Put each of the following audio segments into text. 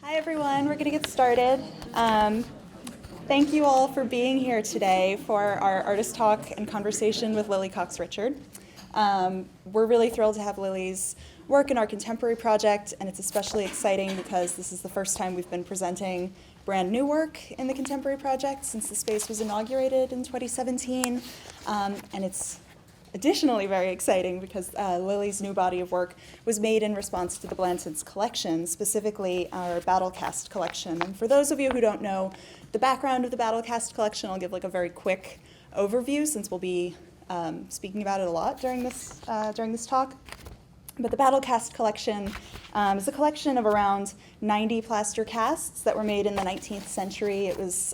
Hi everyone, we're going to get started. Thank you all for being here today for our artist talk and conversation with Lily Cox-Richard. We're really thrilled to have Lily's work in our contemporary project, and it's especially exciting because this is the first time we've been presenting brand new work in the contemporary project since the space was inaugurated in 2017, and it's additionally very exciting because Lily's new body of work was made in response to the Blanton's collection, specifically our Battle Cast collection. And for those of you who don't know the background of the Battle Cast collection, I'll give like a very quick overview since we'll be speaking about it a lot during this talk. But the Battle Cast collection is a collection of around 90 plaster casts that were made in the 19th century. It was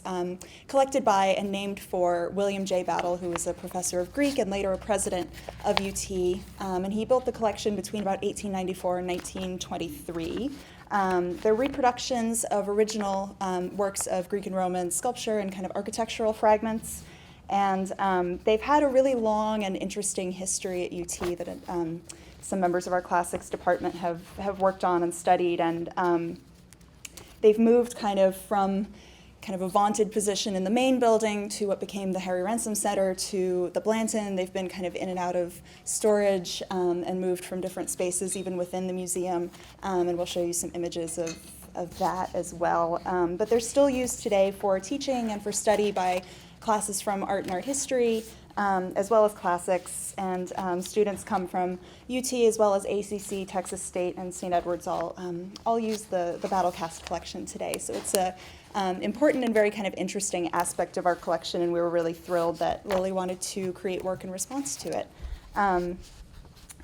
collected by and named for William J. Battle, who was a professor of Greek and later a president of UT. And he built the collection between about 1894 and 1923. They're reproductions of original works of Greek and Roman sculpture and kind of architectural fragments. And they've had a really long and interesting history at UT that some members of our classics department have worked on and studied, and they've moved kind of from kind of a vaunted position in the main building to what became the Harry Ransom Center to the Blanton. They've been kind of in and out of storage and moved from different spaces even within the museum, and we'll show you some images of that as well. But they're still used today for teaching and for study by classes from art and art history, as well as classics, and students come from UT as well as ACC, Texas State, and St. Edward's all use the Battle Cast collection today. So it's a important and very kind of interesting aspect of our collection, and we were really thrilled that Lily wanted to create work in response to it.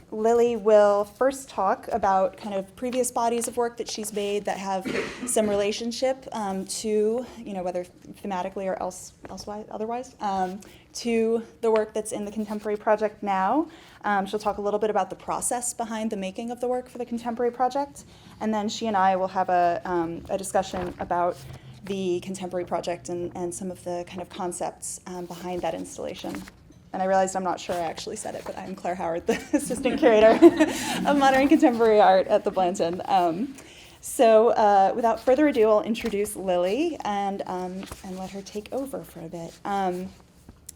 Lily will first talk about kind of previous bodies of work that she's made that have some relationship to, whether thematically or otherwise, to the work that's in the contemporary project now. She'll talk a little bit about the process behind the making of the work for the contemporary project, and then she and I will have a discussion about the contemporary project and some of the kind of concepts behind that installation. And I realized I'm not sure I actually said it, but I'm Claire Howard, the assistant curator of modern and contemporary art at the Blanton. So without further ado, I'll introduce Lily and let her take over for a bit.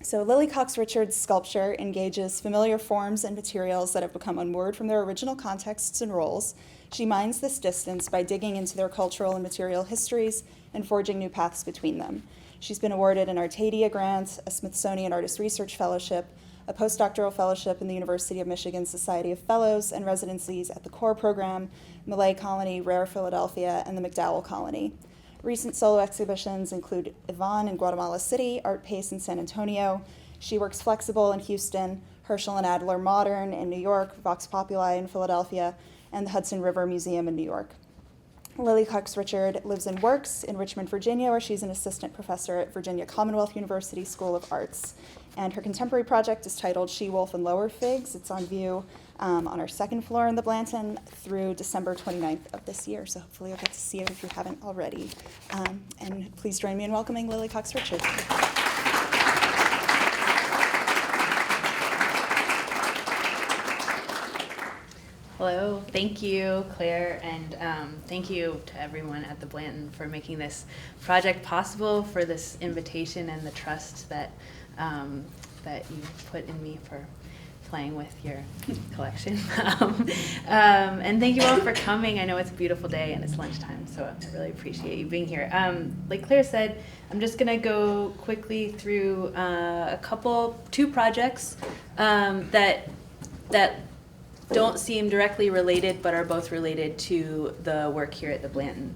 So Lily Cox-Richard's sculpture engages familiar forms and materials that have become unmoored from their original contexts and roles. She mines this distance by digging into their cultural and material histories and forging new paths between them. She's been awarded an Arcadia grant, a Smithsonian Artist Research Fellowship, a postdoctoral fellowship in the University of Michigan Society of Fellows, and residencies at the CORE program, Malay Colony, Rare Philadelphia, and the McDowell Colony. Recent solo exhibitions include Yvonne in Guatemala City, Art Pace in San Antonio. She Works Flexible in Houston, Herschel and Adler Modern in New York, Vox Populi in Philadelphia, and the Hudson River Museum in New York. Lily Cox-Richard lives and works in Richmond, Virginia, where she's an assistant professor at Virginia Commonwealth University School of Arts. And her contemporary project is titled She Wolf and Lower Figs. It's on view on our second floor in the Blanton through December 29th of this year. So hopefully you'll get to see it if you haven't already. And please join me in welcoming Lily Cox-Richard. Hello, thank you, Claire, and thank you to everyone at the Blanton for making this project possible, for this invitation and the trust that you put in me for playing with your collection. And thank you all for coming. I know it's a beautiful day and it's lunchtime, so I really appreciate you being here. Like Claire said, I'm just going to go quickly through two projects that don't seem directly related, but are both related to the work here at the Blanton.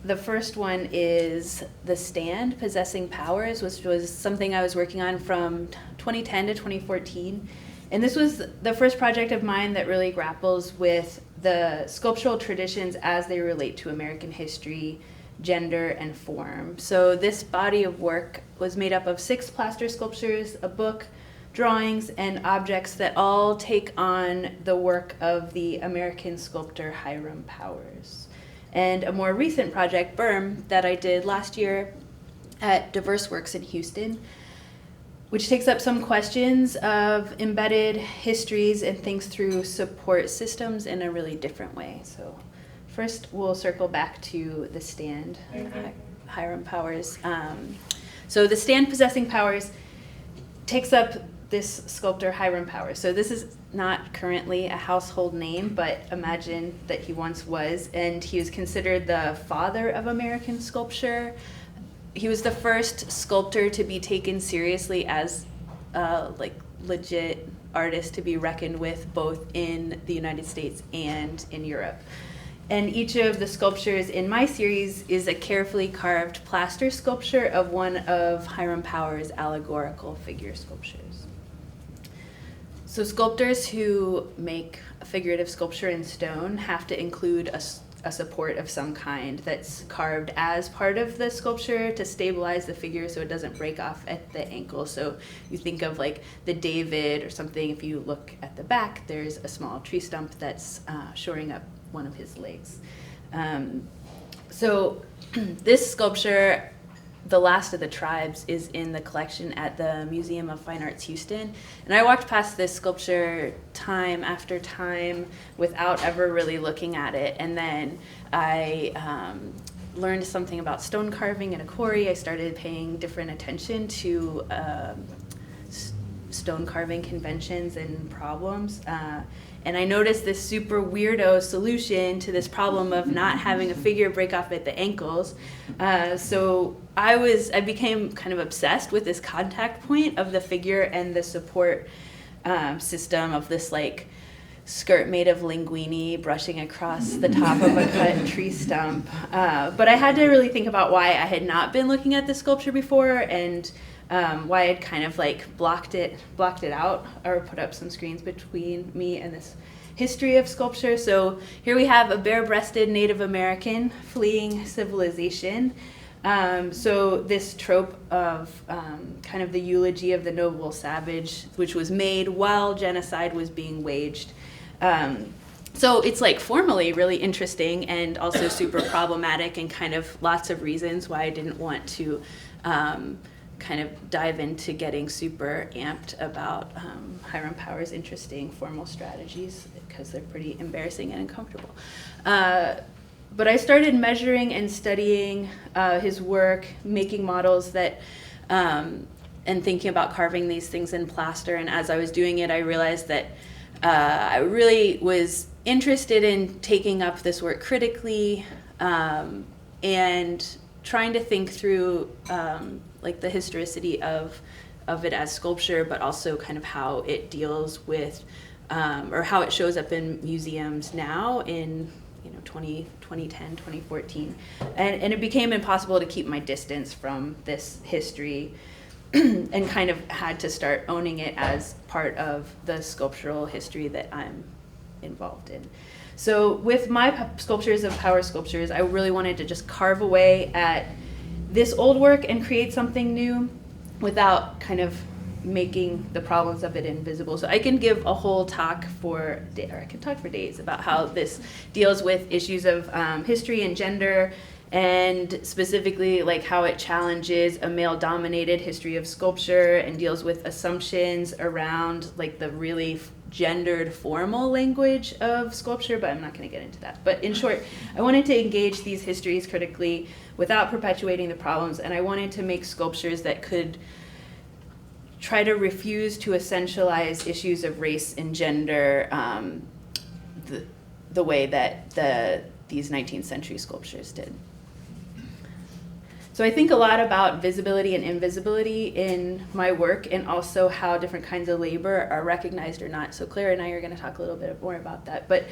The first one is The Stand, Possessing Powers, which was something I was working on from 2010 to 2014. And this was the first project of mine that really grapples with the sculptural traditions as they relate to American history, gender, and form. So this body of work was made up of 6 plaster sculptures, a book, drawings, and objects that all take on the work of the American sculptor Hiram Powers. And a more recent project, Berm, that I did last year at Diverse Works in Houston, which takes up some questions of embedded histories and thinks through support systems in a really different way. So first we'll circle back to the stand, Hiram Powers. So the stand possessing powers takes up this sculptor Hiram Powers. So this is not currently a household name, but imagine that he once was, and he was considered the father of American sculpture. He was the first sculptor to be taken seriously as like legit artist to be reckoned with both in the United States and in Europe. And each of the sculptures in my series is a carefully carved plaster sculpture of one of Hiram Powers' allegorical figure sculptures. So sculptors who make a figurative sculpture in stone have to include a support of some kind that's carved as part of the sculpture to stabilize the figure so it doesn't break off at the ankle. So you think of like the David or something, if you look at the back, there's a small tree stump that's shoring up one of his legs. So this sculpture, The Last of the Tribes, is in the collection at the Museum of Fine Arts Houston. And I walked past this sculpture time after time without ever really looking at it. And then I learned something about stone carving in a quarry. I started paying different attention to stone carving conventions and problems. And I noticed this super weirdo solution to this problem of not having a figure break off at the ankles. So I became kind of obsessed with this contact point of the figure and the support system of this like skirt made of linguine brushing across the top of a cut tree stump. But I had to really think about why I had not been looking at this sculpture before, and why I'd kind of like blocked it out or put up some screens between me and this history of sculpture. So here we have a bare-breasted Native American fleeing civilization. So this trope of kind of the eulogy of the noble savage, which was made while genocide was being waged. So it's like formally really interesting and also super problematic, and kind of lots of reasons why I didn't want to kind of dive into getting super amped about Hiram Powers' interesting formal strategies, because they're pretty embarrassing and uncomfortable. But I started measuring and studying his work, making models that, and thinking about carving these things in plaster. And as I was doing it, I realized that I really was interested in taking up this work critically and trying to think through like the historicity of it as sculpture, but also kind of how it deals with, or how it shows up in museums now in 2010, 2014. And it became impossible to keep my distance from this history and kind of had to start owning it as part of the sculptural history that I'm involved in. So with my sculptures of power sculptures, I really wanted to just carve away at this old work and create something new without kind of making the problems of it invisible. So I can give a whole talk or I can talk for days about how this deals with issues of history and gender, and specifically like how it challenges a male-dominated history of sculpture and deals with assumptions around like the really gendered formal language of sculpture, but I'm not going to get into that. But in short, I wanted to engage these histories critically without perpetuating the problems, and I wanted to make sculptures that could try to refuse to essentialize issues of race and gender the way that these 19th century sculptures did. So I think a lot about visibility and invisibility in my work, and also how different kinds of labor are recognized or not. So Claire and I are going to talk a little bit more about that. But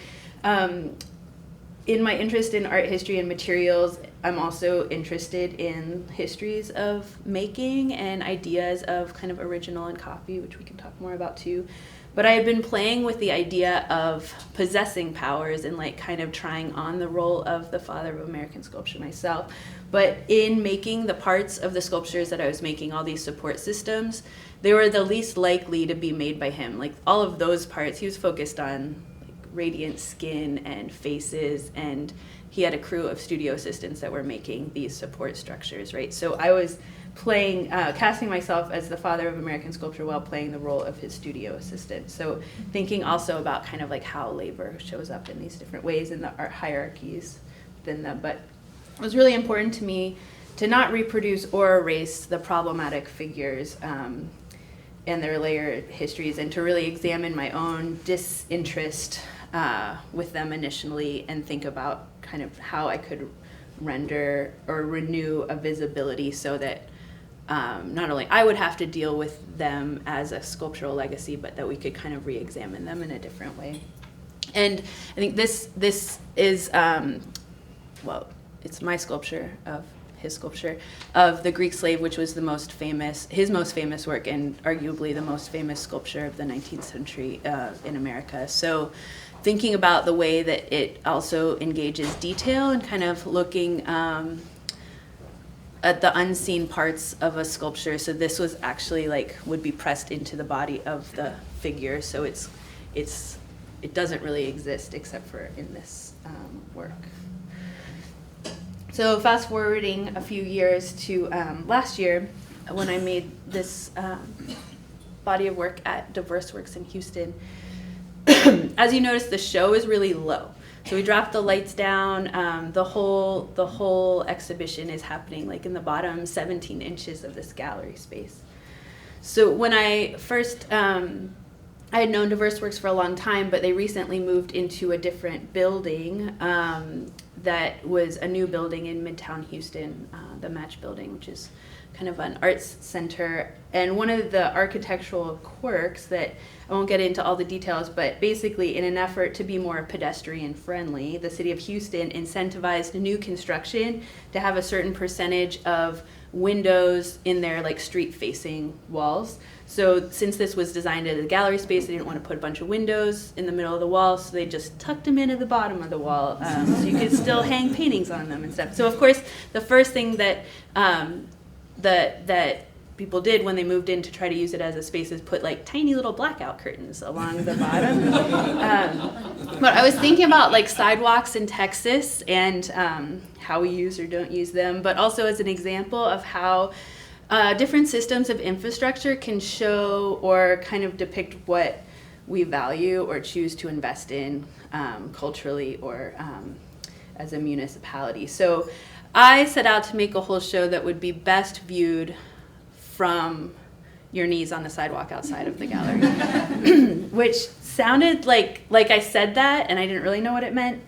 in my interest in art history and materials, I'm also interested in histories of making and ideas of kind of original and copy, which we can talk more about too. But I had been playing with the idea of possessing powers and like kind of trying on the role of the father of American sculpture myself. But in making the parts of the sculptures that I was making, all these support systems, they were the least likely to be made by him. Like all of those parts, he was focused on like radiant skin and faces and he had a crew of studio assistants that were making these support structures, right? So I was casting myself as the father of American sculpture while playing the role of his studio assistant. So thinking also about kind of like how labor shows up in these different ways in the art hierarchies within them. But it was really important to me to not reproduce or erase the problematic figures and their layered histories, and to really examine my own disinterest with them initially and think about kind of how I could render or renew a visibility so that not only I would have to deal with them as a sculptural legacy, but that we could kind of re-examine them in a different way. And I think this is, well, it's my sculpture of his sculpture of the Greek slave, which was his most famous work, and arguably the most famous sculpture of the 19th century in America. So thinking about the way that it also engages detail and kind of looking at the unseen parts of a sculpture. So this was actually would be pressed into the body of the figure. So it doesn't really exist except for in this work. So fast forwarding a few years to last year, when I made this body of work at Diverse Works in Houston. As you notice, the show is really low. So we dropped the lights down. The whole exhibition is happening in the bottom 17 inches of this gallery space. So when I first, I had known Diverse Works for a long time, but they recently moved into a different building that was a new building in Midtown Houston, the Match Building, which is kind of an arts center. And one of the architectural quirks that, I won't get into all the details, but basically in an effort to be more pedestrian friendly, the city of Houston incentivized new construction to have a certain percentage of windows in their street facing walls. So since this was designed as a gallery space, they didn't want to put a bunch of windows in the middle of the wall, so they just tucked them in at the bottom of the wall, so you could still hang paintings on them and stuff. So of course, the first thing that that people did when they moved in to try to use it as a space is put tiny little blackout curtains along the bottom. But I was thinking about sidewalks in Texas and how we use or don't use them, but also as an example of how different systems of infrastructure can show or kind of depict what we value or choose to invest in culturally or as a municipality. So I set out to make a whole show that would be best viewed from your knees on the sidewalk outside of the gallery, which sounded like I said that and I didn't really know what it meant,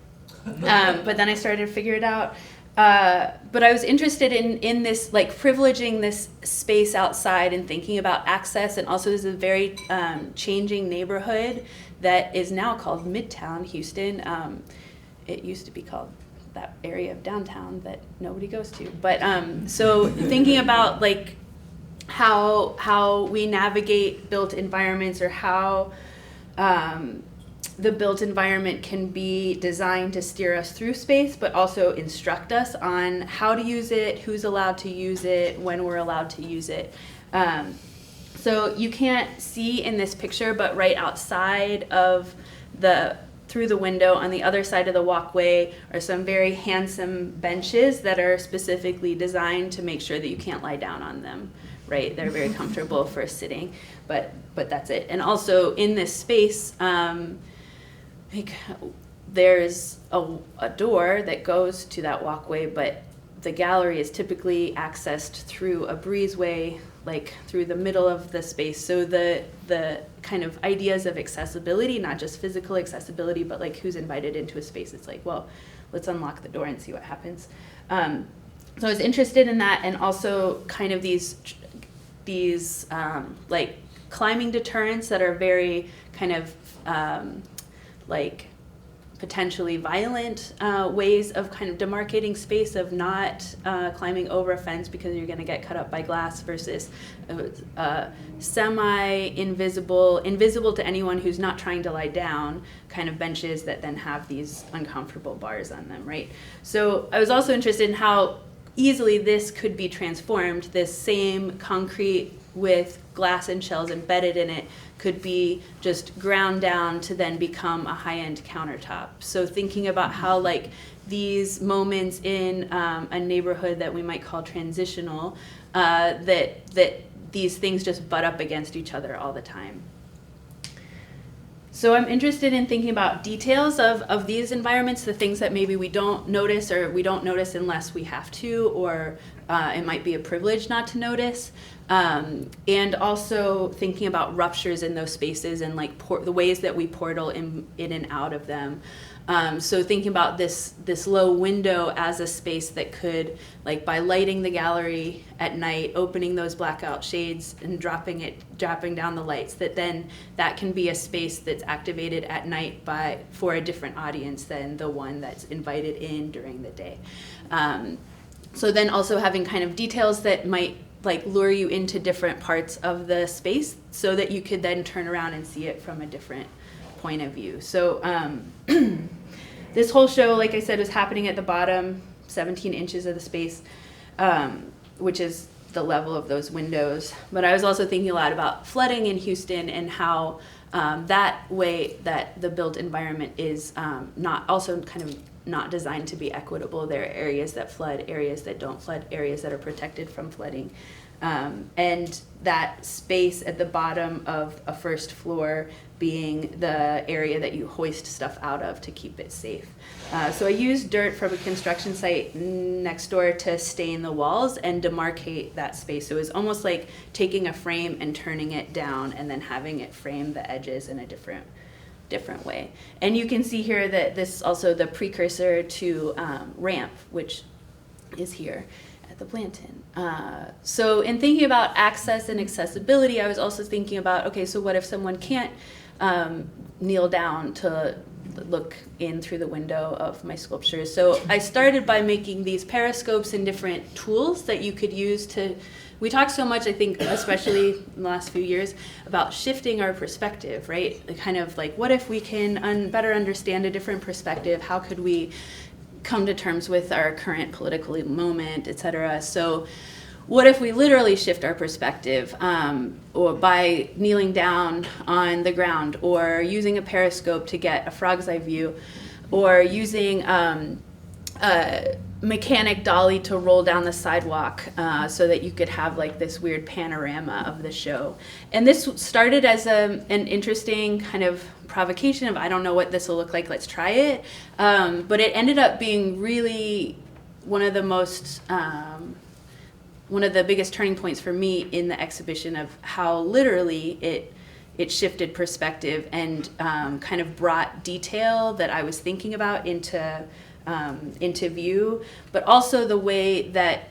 but then I started to figure it out. But I was interested in this, privileging this space outside and thinking about access, and also this is a very changing neighborhood that is now called Midtown Houston. It used to be called that area of downtown that nobody goes to. But so thinking about how we navigate built environments, or how the built environment can be designed to steer us through space, but also instruct us on how to use it, who's allowed to use it, when we're allowed to use it. So you can't see in this picture, but right outside of through the window on the other side of the walkway are some very handsome benches that are specifically designed to make sure that you can't lie down on them, right? They're very comfortable for sitting, but that's it. And also in this space, there's a door that goes to that walkway, but the gallery is typically accessed through a breezeway, through the middle of the space. So the kind of ideas of accessibility, not just physical accessibility, but who's invited into a space. It's well, let's unlock the door and see what happens. So I was interested in that, and also kind of these climbing deterrents that are very kind of potentially violent ways of kind of demarcating space, of not climbing over a fence because you're going to get cut up by glass, versus invisible to anyone who's not trying to lie down kind of benches that then have these uncomfortable bars on them, right? So I was also interested in how easily this could be transformed. This same concrete with glass and shells embedded in it could be just ground down to then become a high-end countertop. So thinking about how these moments in a neighborhood that we might call transitional, that these things just butt up against each other all the time. So I'm interested in thinking about details of these environments, the things that maybe we don't notice, or we don't notice unless we have to, or it might be a privilege not to notice. And also thinking about ruptures in those spaces and like the ways that we portal in and out of them. So thinking about this low window as a space that could, like by lighting the gallery at night, opening those blackout shades and dropping down the lights, that can be a space that's activated at night for a different audience than the one that's invited in during the day. So then also having kind of details that might like lure you into different parts of the space so that you could then turn around and see it from a different point of view. So this whole show, like I said, was happening at the bottom 17 inches of the space, which is the level of those windows. But I was also thinking a lot about flooding in Houston and how that way that the built environment is not designed to be equitable. There are areas that flood, areas that don't flood, areas that are protected from flooding. And that space at the bottom of a first floor being the area that you hoist stuff out of to keep it safe. So I used dirt from a construction site next door to stain the walls and demarcate that space. So it was almost like taking a frame and turning it down and then having it frame the edges in a different way. And you can see here that this is also the precursor to ramp, which is here at the Blanton. So in thinking about access and accessibility, I was also thinking about, okay, so what if someone can't kneel down to look in through the window of my sculptures? So I started by making these periscopes and different tools that you could use to, we talked so much, I think, especially in the last few years, about shifting our perspective, right? Kind of like, what if we can better understand a different perspective? How could we come to terms with our current political moment, et cetera? So what if we literally shift our perspective, or by kneeling down on the ground, or using a periscope to get a frog's eye view, or using a mechanic dolly to roll down the sidewalk so that you could have like this weird panorama of the show. And this started as an interesting kind of provocation of, I don't know what this will look like, let's try it. But it ended up being really one of the biggest turning points for me in the exhibition of how literally it shifted perspective and kind of brought detail that I was thinking about into view, but also the way that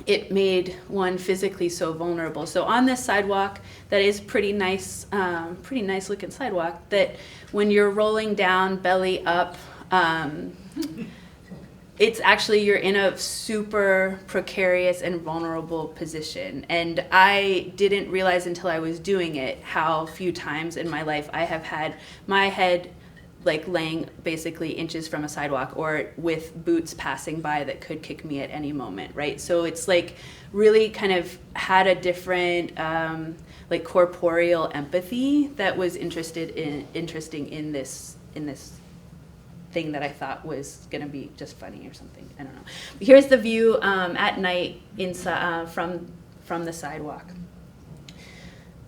it made one physically so vulnerable. So on this sidewalk, that is pretty nice looking sidewalk, that when you're rolling down belly up, it's actually, you're in a super precarious and vulnerable position. And I didn't realize until I was doing it how few times in my life I have had my head like laying basically inches from a sidewalk, or with boots passing by that could kick me at any moment, right? So it's like really kind of had a different like corporeal empathy that was interesting in this thing that I thought was going to be just funny or something. I don't know. But here's the view at night inside from the sidewalk.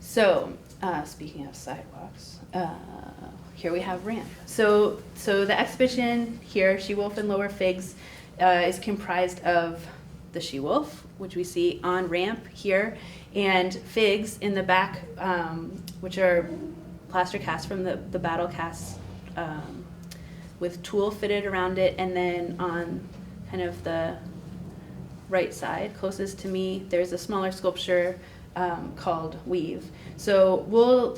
So speaking of sidewalks, here we have ramp. So the exhibition here, She-Wolf and Lower Figs, is comprised of the she-wolf, which we see on ramp here, and figs in the back, which are plaster casts from the battle casts, with tulle fitted around it. And then on kind of the right side, closest to me, there's a smaller sculpture called Weave. So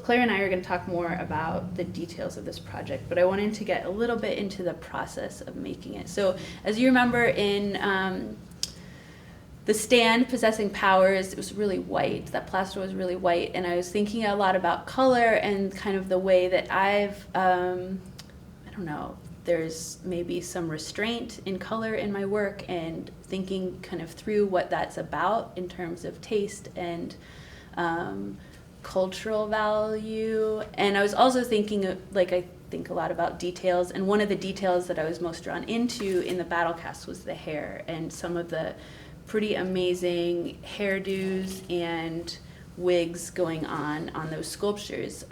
Claire and I are going to talk more about the details of this project, but I wanted to get a little bit into the process of making it. So as you remember in the stand, Possessing Powers, it was really white. That plaster was really white, and I was thinking a lot about color and kind of the way that I've, I don't know, there's maybe some restraint in color in my work, and thinking kind of through what that's about in terms of taste and cultural value. And I was also thinking of, like, I think a lot about details. And one of the details that I was most drawn into in the battle cast was the hair and some of the pretty amazing hairdos and wigs going on those sculptures.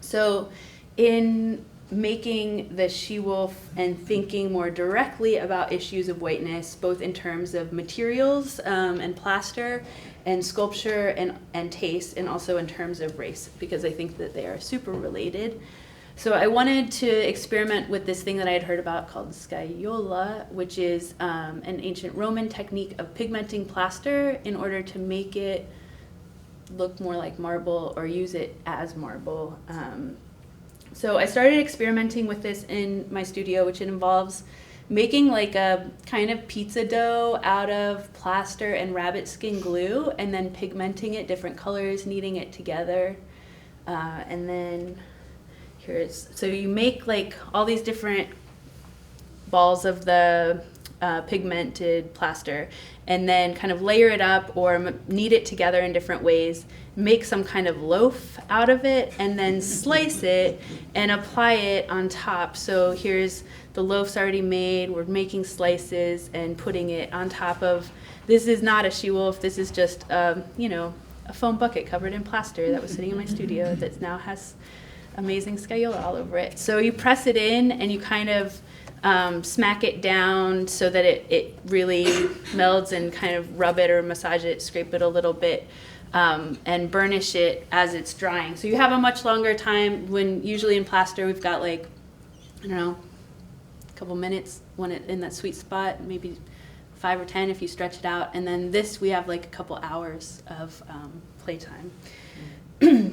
So in making the she-wolf and thinking more directly about issues of whiteness, both in terms of materials and plaster and sculpture and taste, and also in terms of race, because I think that they are super related. So I wanted to experiment with this thing that I had heard about called scaiola, which is an ancient Roman technique of pigmenting plaster in order to make it look more like marble or use it as marble. So I started experimenting with this in my studio, which involves making like a kind of pizza dough out of plaster and rabbit skin glue, and then pigmenting it different colors, kneading it together. And then so you make like all these different balls of the pigmented plaster, and then kind of layer it up or knead it together in different ways, make some kind of loaf out of it, and then slice it and apply it on top. So here's the loaf's already made, we're making slices and putting it on top of, this is not a she-wolf, this is just a foam bucket covered in plaster that was sitting in my studio that now has amazing scaiola all over it. So you press it in and you kind of smack it down so that it really melds, and kind of rub it or massage it, scrape it a little bit, and burnish it as it's drying. So you have a much longer time. When usually in plaster we've got like, I don't know, a couple minutes when it in that sweet spot, maybe 5 or 10 if you stretch it out. And then this we have like a couple hours of playtime.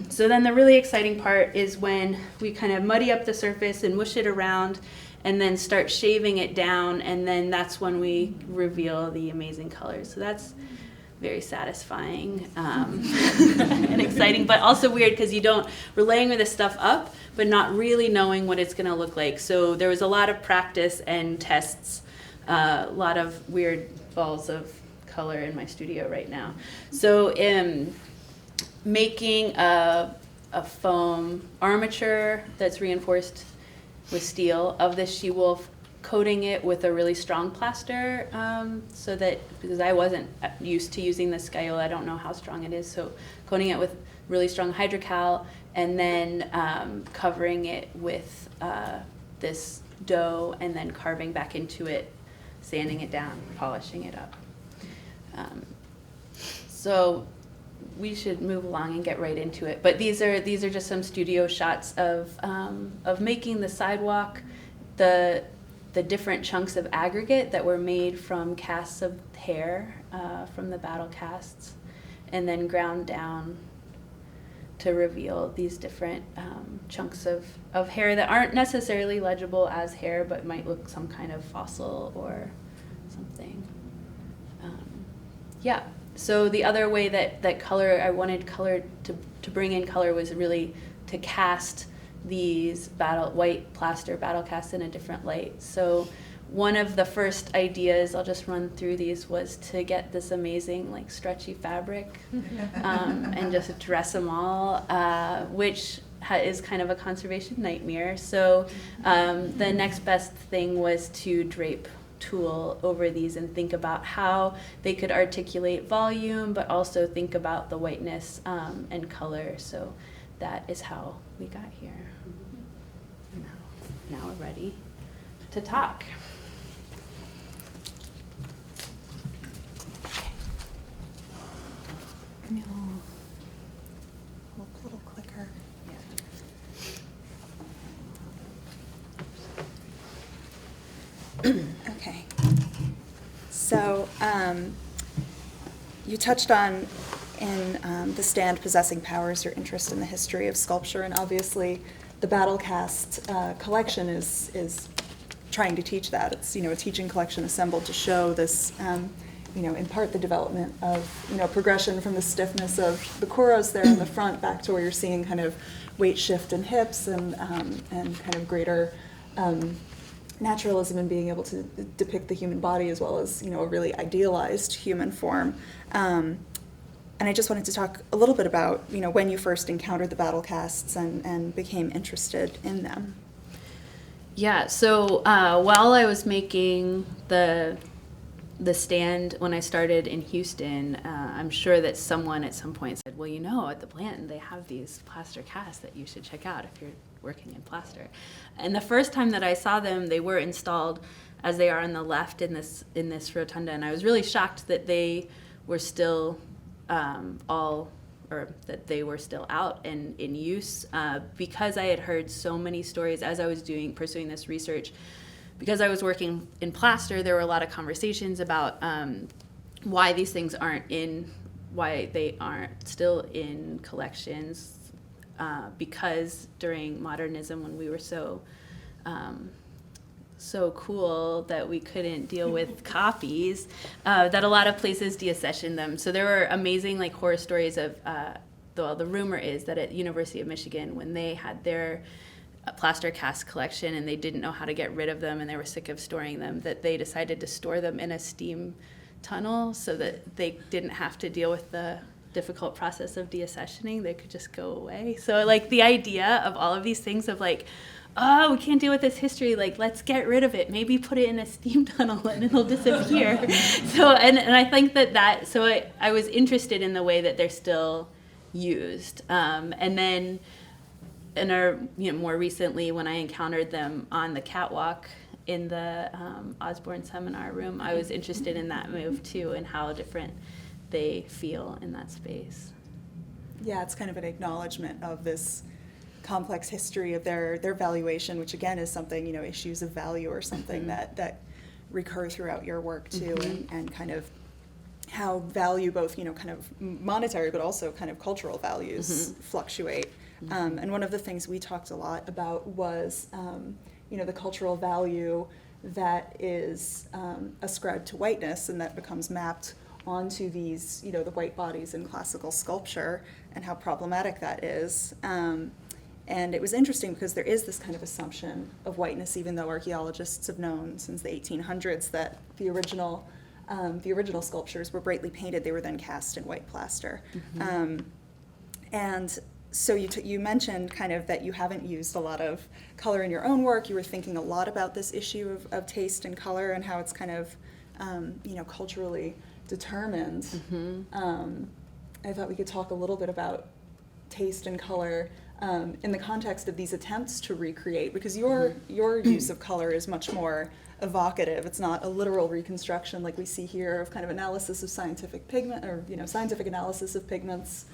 So then the really exciting part is when we kind of muddy up the surface and mush it around and then start shaving it down, and then that's when we reveal the amazing colors. So that's very satisfying and exciting, but also weird because we're laying this stuff up, but not really knowing what it's gonna look like. So there was a lot of practice and tests, a lot of weird balls of color in my studio right now. So making a foam armature that's reinforced with steel of this she-wolf, coating it with a really strong plaster, so that, because I wasn't used to using the scaiola, I don't know how strong it is, so coating it with really strong hydrocal, and then covering it with this dough, and then carving back into it, sanding it down, polishing it up. So we should move along and get right into it. But these are just some studio shots of making the sidewalk, the different chunks of aggregate that were made from casts of hair from the battle casts, and then ground down to reveal these different chunks of hair that aren't necessarily legible as hair, but might look some kind of fossil or something. Yeah. So the other way that color, I wanted color to bring in color, was really to cast these white plaster battle casts in a different light. So one of the first ideas, I'll just run through these, was to get this amazing like stretchy fabric and just dress them all, which is kind of a conservation nightmare. So the next best thing was to drape tulle over these and think about how they could articulate volume, but also think about the whiteness and color. So that is how we got here. Now we're ready to talk. Give me a little clicker. Okay. So you touched on in the stand Possessing Powers your interest in the history of sculpture, and obviously the battle cast collection is trying to teach that. It's a teaching collection assembled to show this, in part the development of progression from the stiffness of the kuros there in the front back to where you're seeing kind of weight shift in hips and kind of greater naturalism in being able to depict the human body as well as a really idealized human form. And I just wanted to talk a little bit about, when you first encountered the battle casts and became interested in them. Yeah, so while I was making the stand when I started in Houston, I'm sure that someone at some point said, well, at the Blanton they have these plaster casts that you should check out if you're working in plaster. And the first time that I saw them, they were installed as they are on the left in this rotunda, and I was really shocked that they were still that they were still out and in use, because I had heard so many stories as I was pursuing this research. Because I was working in plaster, there were a lot of conversations about why these things why they aren't still in collections, because during modernism, when we were so cool that we couldn't deal with copies, that a lot of places deaccessioned them. So there were amazing horror stories of, the rumor is that at University of Michigan, when they had their plaster cast collection and they didn't know how to get rid of them and they were sick of storing them, that they decided to store them in a steam tunnel so that they didn't have to deal with the difficult process of deaccessioning. They could just go away. So the idea of all of these things of oh, we can't deal with this history, let's get rid of it, maybe put it in a steam tunnel and it'll disappear. So and I think so I was interested in the way that they're still used, and then more recently, when I encountered them on the catwalk in the Osborne seminar room, I was interested in that move too and how different they feel in that space. Yeah, it's kind of an acknowledgement of this complex history of their valuation, which again is something, issues of value or something that recur throughout your work too, and kind of how value, both, kind of monetary, but also kind of cultural values fluctuate. And one of the things we talked a lot about was, the cultural value that is ascribed to whiteness and that becomes mapped onto these, the white bodies in classical sculpture, and how problematic that is. And it was interesting because there is this kind of assumption of whiteness, even though archaeologists have known since the 1800s that the original sculptures were brightly painted. They were then cast in white plaster. And so you mentioned kind of that you haven't used a lot of color in your own work. You were thinking a lot about this issue of taste and color and how it's kind of, culturally determined. I thought we could talk a little bit about taste and color in the context of these attempts to recreate, because your use of color is much more evocative. It's not a literal reconstruction like we see here of kind of analysis of scientific pigment, or scientific analysis of pigments.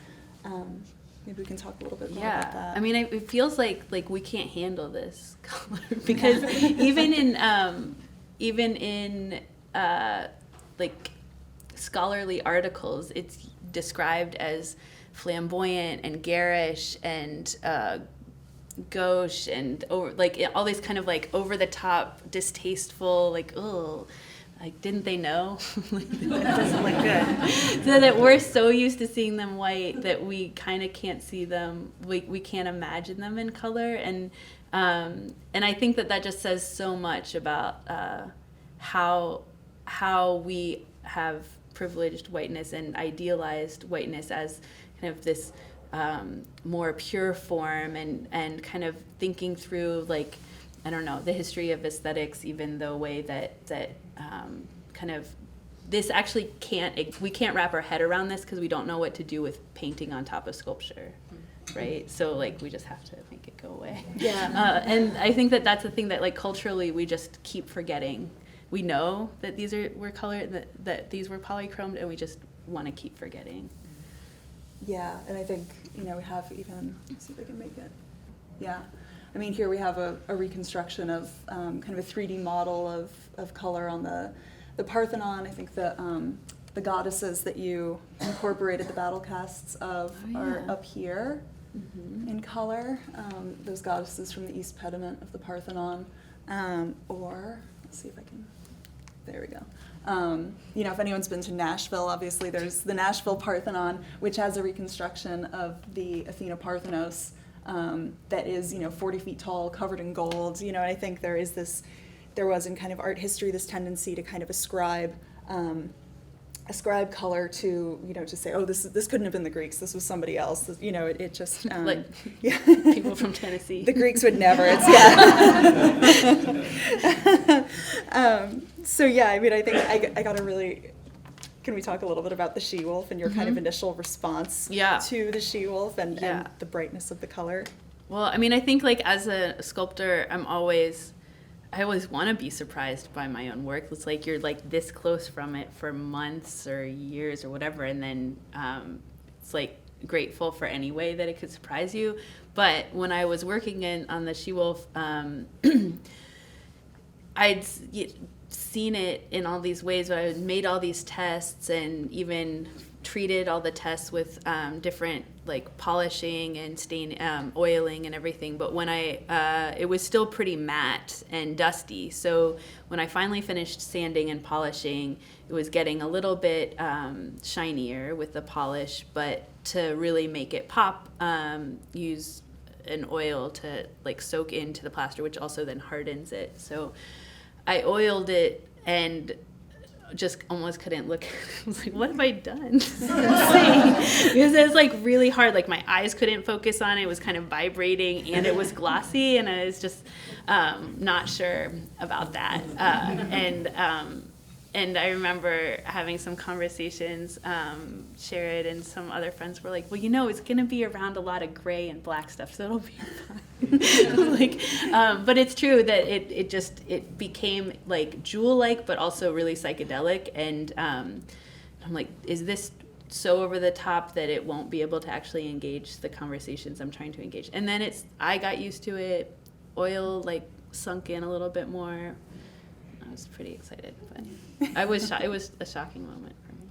Maybe we can talk a little bit more about that. I mean, it feels like we can't handle this color because even in scholarly articles, it's described as flamboyant and garish and gauche and all these kind of over the top, distasteful, didn't they know? That doesn't look good. So that we're so used to seeing them white that we kind of can't see them. We can't imagine them in color, and I think that just says so much about how we have privileged whiteness and idealized whiteness as kind of this more pure form, and kind of thinking through the history of aesthetics, even the way that kind of this actually we can't wrap our head around this because we don't know what to do with painting on top of sculpture, right? So we just have to make it go away. Yeah. And I think that's the thing that culturally we just keep forgetting. We know that these were colored, that these were polychromed, and we just want to keep forgetting. Yeah, and I think, we have even, let's see if I can make it. Yeah. I mean, here we have a reconstruction of kind of a 3D model of color on the Parthenon. I think the goddesses that you incorporated the battle casts of are up here in color. Those goddesses from the east pediment of the Parthenon. Or, let's see if I can, there we go. If anyone's been to Nashville, obviously there's the Nashville Parthenon, which has a reconstruction of the Athena Parthenos that is, 40 feet tall, covered in gold. And I think there was in kind of art history this tendency to kind of ascribe ascribe color to, to say, oh, this couldn't have been the Greeks, this was somebody else. It just like yeah. people from Tennessee. The Greeks would never. It's so yeah, I mean, I think I got a really. Can we talk a little bit about the she-wolf and your kind of initial response to the she-wolf and the brightness of the color? Well, I mean, I think like as a sculptor, I always want to be surprised by my own work. It's like you're like this close from it for months or years or whatever, and then it's like grateful for any way that it could surprise you. But when I was working on the she-wolf, I'd seen it in all these ways. I had made all these tests and even treated all the tests with different like polishing and stain, oiling and everything. But when it was still pretty matte and dusty. So when I finally finished sanding and polishing, it was getting a little bit shinier with the polish. But to really make it pop, use an oil to like soak into the plaster, which also then hardens it. So I oiled it and just almost couldn't look. I was like, what have I done? This is insane. Because it was like really hard. Like my eyes couldn't focus on it. It was kind of vibrating and it was glossy, and I was just not sure about that. And I remember having some conversations. Sharon and some other friends were like, well, it's going to be around a lot of gray and black stuff, so it'll be fine. But it's true that it became like jewel-like, but also really psychedelic. And I'm like, is this so over the top that it won't be able to actually engage the conversations I'm trying to engage? And then I got used to it. Oil like sunk in a little bit more. I was pretty excited, but it was a shocking moment for me.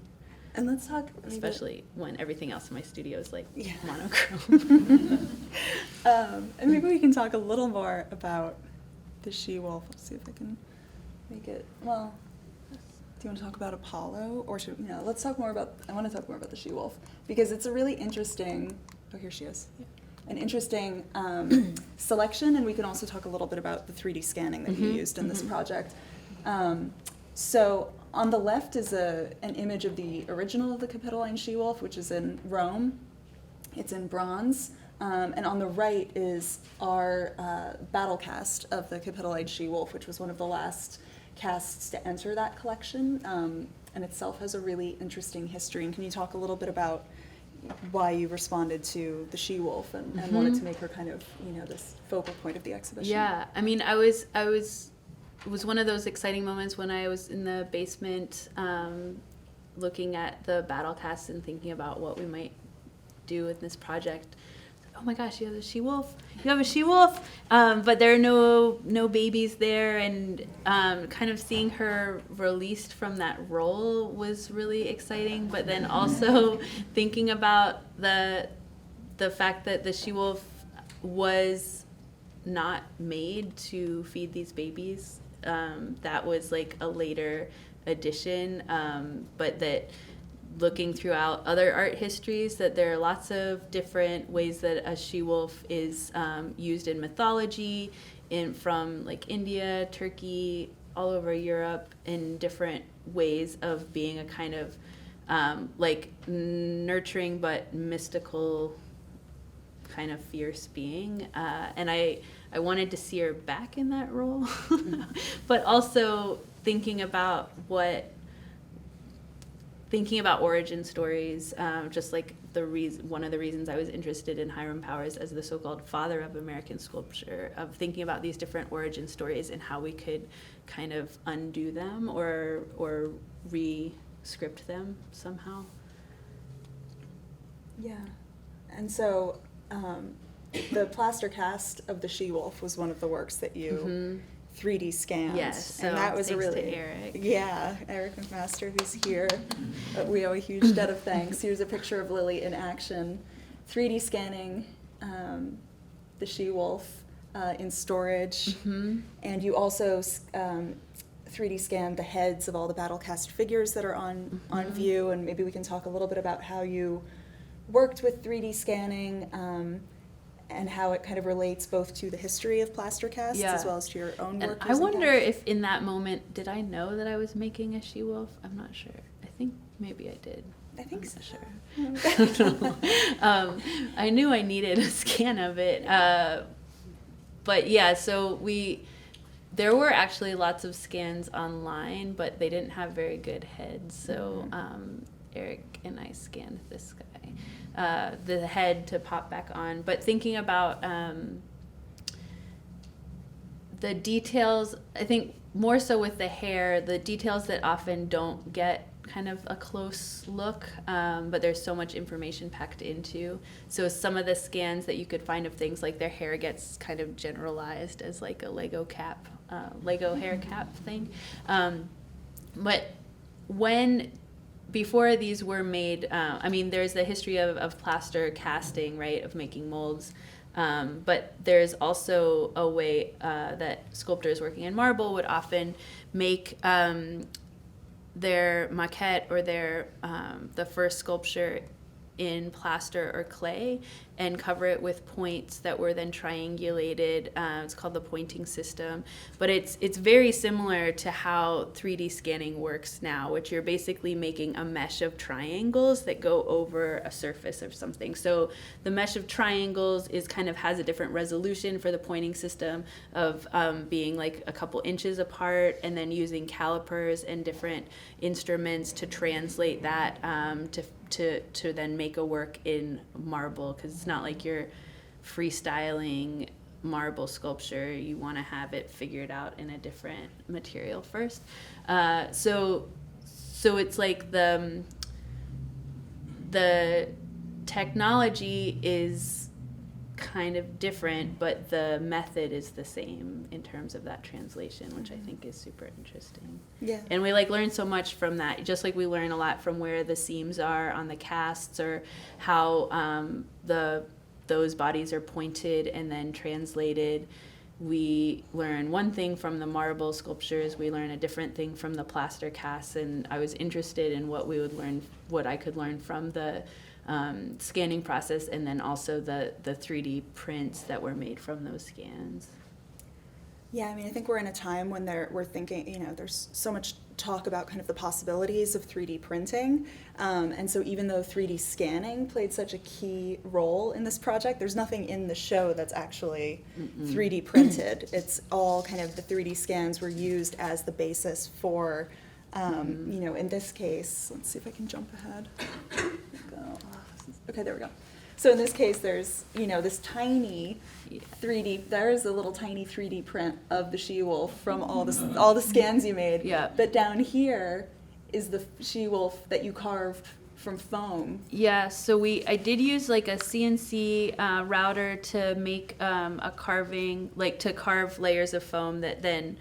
And let's talk, especially when everything else in my studio is like monochrome. And maybe we can talk a little more about the she-wolf. Let's see if I can make it. Well, do you want to talk about Apollo, or should let's talk more about? I want to talk more about the she-wolf because it's a really interesting. Oh, here she is. Yeah. An interesting selection, and we can also talk a little bit about the 3D scanning that you used in this project. So on the left is an image of the original of the Capitoline she-wolf, which is in Rome. It's in bronze. And on the right is our battle cast of the Capitoline she-wolf, which was one of the last casts to enter that collection, and itself has a really interesting history. And can you talk a little bit about why you responded to the she-wolf and wanted to make her kind of, this focal point of the exhibition? Yeah, I mean, it was one of those exciting moments when I was in the basement looking at the battle cast and thinking about what we might do with this project. Oh my gosh, you have a she-wolf. You have a she-wolf, but there are no babies there, and kind of seeing her released from that role was really exciting. But then also thinking about the fact that the she-wolf was not made to feed these babies. That was like a later addition, but that looking throughout other art histories, that there are lots of different ways that a she-wolf is used in mythology, from like India, Turkey, all over Europe, in different ways of being a kind of like nurturing but mystical kind of fierce being. And I wanted to see her back in that role, but also thinking about origin stories, just like one of the reasons I was interested in Hiram Powers as the so-called father of American sculpture, of thinking about these different origin stories and how we could kind of undo them or re-script them somehow. Yeah, and so the plaster cast of the she-wolf was one of the works that you 3D scanned. Yes, and that was thanks to Eric. Yeah, Eric McMaster, who's here. We owe a huge debt of thanks. Here's a picture of Lily in action, 3D scanning the she-wolf in storage, and you also 3D scanned the heads of all the battle cast figures that are on view, and maybe we can talk a little bit about how you worked with 3D scanning and how it kind of relates both to the history of plaster casts as well as to your own work. And I wonder if in that moment, did I know that I was making a she-wolf? I'm not sure. I think Maybe I did. I think I'm so. not sure. I don't know. I knew I needed a scan of it. But yeah, so there were actually lots of scans online, but they didn't have very good heads. So Eric and I scanned this guy, the head to pop back on. But thinking about the details, I think more so with the hair, the details that often don't get kind of a close look, but there's so much information packed into. So some of the scans that you could find of things like their hair gets kind of generalized as like a Lego hair cap thing. But before these were made, there's the history of plaster casting, right, of making molds. But there's also a way that sculptors working in marble would often make their maquette or the first sculpture in plaster or clay and cover it with points that were then triangulated. It's called the pointing system. But it's very similar to how 3D scanning works now, which you're basically making a mesh of triangles that go over a surface of something. So the mesh of triangles has a different resolution for the pointing system of being like a couple inches apart, and then using calipers and different instruments to translate that to then make a work in marble, because it's not like you're freestyling marble sculpture. You want to have it figured out in a different material first. So it's like the technology is kind of different, but the method is the same in terms of that translation, which I think is super interesting. Yeah. And we learn so much from that, just like we learn a lot from where the seams are on the casts, or how those bodies are pointed and then translated. We learn one thing from the marble sculptures, we learn a different thing from the plaster casts, and I was interested in what I could learn from the scanning process, and then also the 3D prints that were made from those scans. Yeah, I think we're in a time when we're thinking, there's so much talk about kind of the possibilities of 3D printing. And so even though 3D scanning played such a key role in this project, there's nothing in the show that's actually 3D printed. It's all kind of the 3D scans were used as the basis for, in this case, let's see if I can jump ahead. Okay, there we go. So in this case, there's, this tiny 3D, there is a little tiny 3D print of the she-wolf from all the scans you made. Yeah. But down here is the she-wolf that you carved from foam. Yeah, so I did use like a CNC router to make a carving, like to carve layers of foam that then